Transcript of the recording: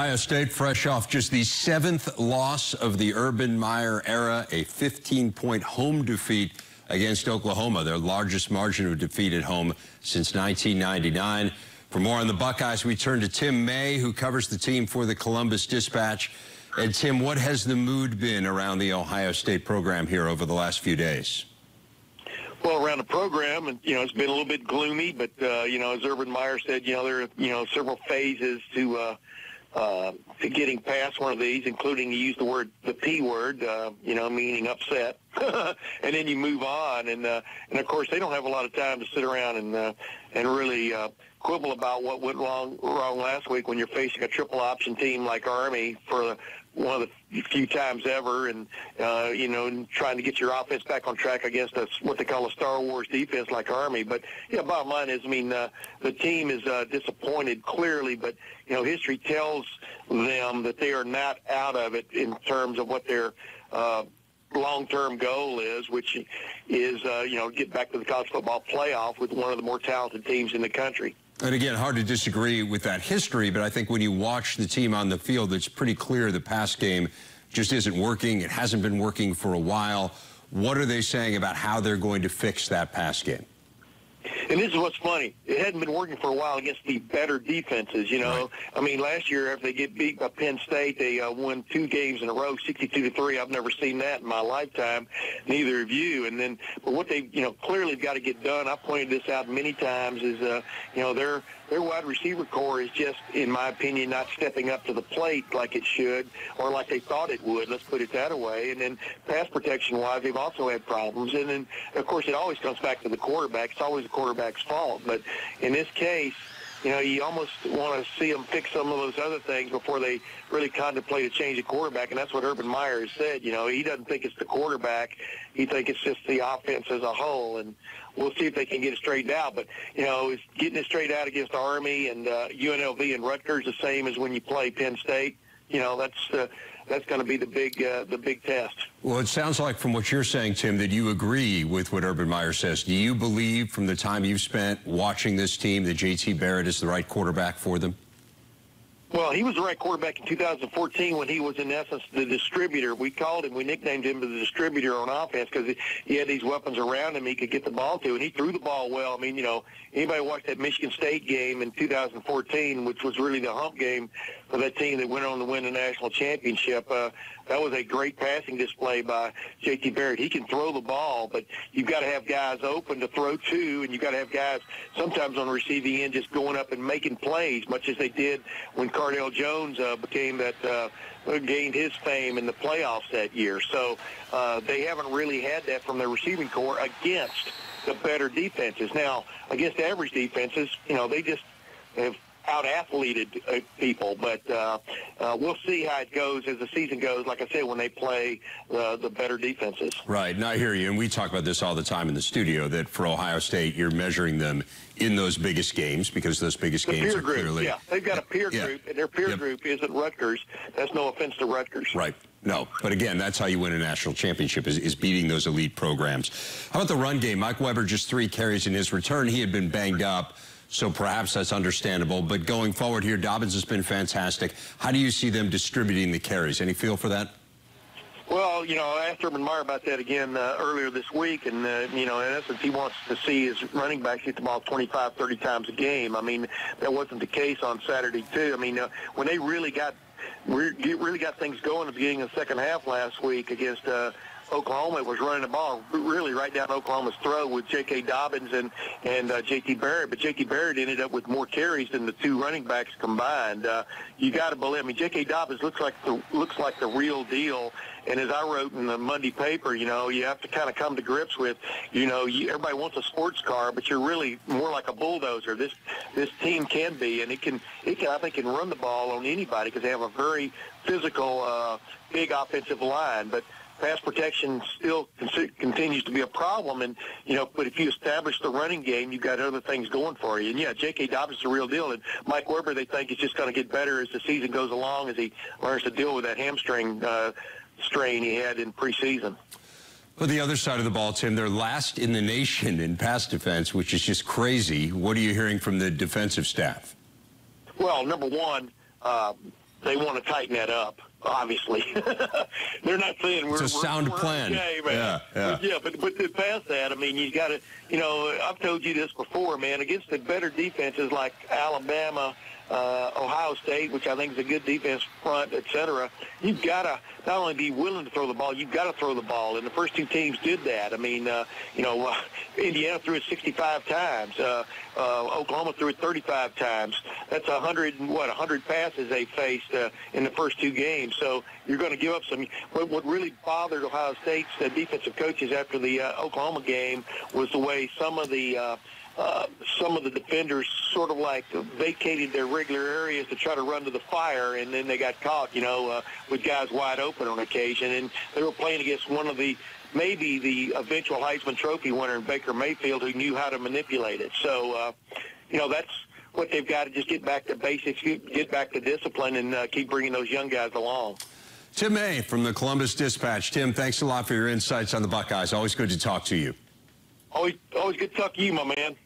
Ohio State fresh off just the 7th loss of the Urban Meyer era, a 15-point home defeat against Oklahoma, their largest margin of defeat at home since 1999. For more on the Buckeyes, we turn to Tim May, who covers the team for the Columbus Dispatch. And Tim, what has the mood been around the Ohio State program here over the last few days? Well, around the program, and it's been a little bit gloomy, but as Urban Meyer said, there are several phases to getting past one of these, including, you use the P word, meaning upset, and then you move on, and of course they don't have a lot of time to sit around and really quibble about what went wrong last week when you're facing a triple option team like Army for one of the few times ever, and trying to get your offense back on track against what they call a Star Wars defense like Army. But bottom line is, the team is disappointed clearly, but history tells them that they are not out of it in terms of what their long-term goal is, which is get back to the college football playoff with one of the more talented teams in the country. And again, hard to disagree with that history, but I think when you watch the team on the field, it's pretty clear the pass game just isn't working. It hasn't been working for a while. What are they saying about how they're going to fix that pass game? And this is what's funny. It hadn't been working for a while against the better defenses, Right. Last year, after they get beat by Penn State, they won 2 games in a row, 62-3. I've never seen that in my lifetime, neither have you. But what they, clearly got to get done, I pointed this out many times, is, their wide receiver core is just, in my opinion, not stepping up to the plate like it should or like they thought it would. Let's put it that way. And then pass protection-wise, they've also had problems. And then, of course, it always comes back to the quarterback. It's always the quarterback's fault. But in this case, you almost want to see them fix some of those other things before they really contemplate a change of quarterback, and that's what Urban Meyer has said. He doesn't think it's the quarterback. He thinks it's just the offense as a whole, and we'll see if they can get it straightened out. But, it's getting it straightened out against Army and UNLV and Rutgers, the same as when you play Penn State. That's going to be the big test. Well, it sounds like from what you're saying, Tim, that you agree with what Urban Meyer says. Do you believe from the time you've spent watching this team that J.T. Barrett is the right quarterback for them? Well, he was the right quarterback in 2014 when he was, in essence, the distributor. We nicknamed him the distributor on offense because he had these weapons around him he could get the ball to, and he threw the ball well. Anybody watched that Michigan State game in 2014, which was really the hump game for that team that went on to win the national championship? That was a great passing display by J.T. Barrett. He can throw the ball, but you've got to have guys open to throw to, and you've got to have guys sometimes on the receiving end just going up and making plays, much as they did when Cardale Jones gained his fame in the playoffs that year. So they haven't really had that from their receiving core against the better defenses. Now, against average defenses, they just have out-athleted people, but we'll see how it goes as the season goes, like I said, when they play the better defenses. Right, and I hear you, and we talk about this all the time in the studio, that for Ohio State, you're measuring them in those biggest games because those biggest games are clearly... Yeah, they've got a peer group, and their peer group isn't Rutgers. That's no offense to Rutgers. Right. No, but again, that's how you win a national championship, is beating those elite programs. How about the run game? Mike Weber, just 3 carries in his return. He had been banged up, so perhaps that's understandable. But going forward here, Dobbins has been fantastic. How do you see them distributing the carries? Any feel for that? Well, I asked Urban Meyer about that again earlier this week, and, in essence, he wants to see his running backs hit the ball 25, 30 times a game. That wasn't the case on Saturday, too. When they really got things going at the beginning of the second half last week against Oklahoma, it was running the ball really right down Oklahoma's throat with J.K. Dobbins and J.T. Barrett. But J.T. Barrett ended up with more carries than the 2 running backs combined. You got to believe. J.K. Dobbins looks like the real deal. And as I wrote in the Monday paper, you have to kind of come to grips with, everybody wants a sports car, but you're really more like a bulldozer. This team can be, and it can I think can run the ball on anybody because they have a very physical, big offensive line. But pass protection still continues to be a problem, and but if you establish the running game, you've got other things going for you. And J.K. Dobbins is the real deal, and Mike Weber, they think, is just going to get better as the season goes along, as he learns to deal with that hamstring strain he had in preseason. Well, the other side of the ball, Tim, they're last in the nation in pass defense, which is just crazy. What are you hearing from the defensive staff? Well, number one, they want to tighten that up. Obviously, they're not saying it's a sound plan. Okay, man. Yeah. But past that, I mean, you got to, I've told you this before, man. Against the better defenses like Alabama, Ohio State, which I think is a good defense front, et cetera, you've got to not only be willing to throw the ball, you've got to throw the ball. And the first two teams did that. I mean, Indiana threw it 65 times. Oklahoma threw it 35 times. That's 100 passes they faced in the first two games. So you're going to give up some. What really bothered Ohio State's defensive coaches after the Oklahoma game was the way some of the defenders sort of like vacated their regular areas to try to run to the fire, and then they got caught, with guys wide open on occasion. And they were playing against one of maybe the eventual Heisman Trophy winner in Baker Mayfield, who knew how to manipulate it. So, that's what they've got to just get back to basics, get back to discipline, and keep bringing those young guys along. Tim May from the Columbus Dispatch. Tim, thanks a lot for your insights on the Buckeyes. Always good to talk to you. Always good to talk to you, my man.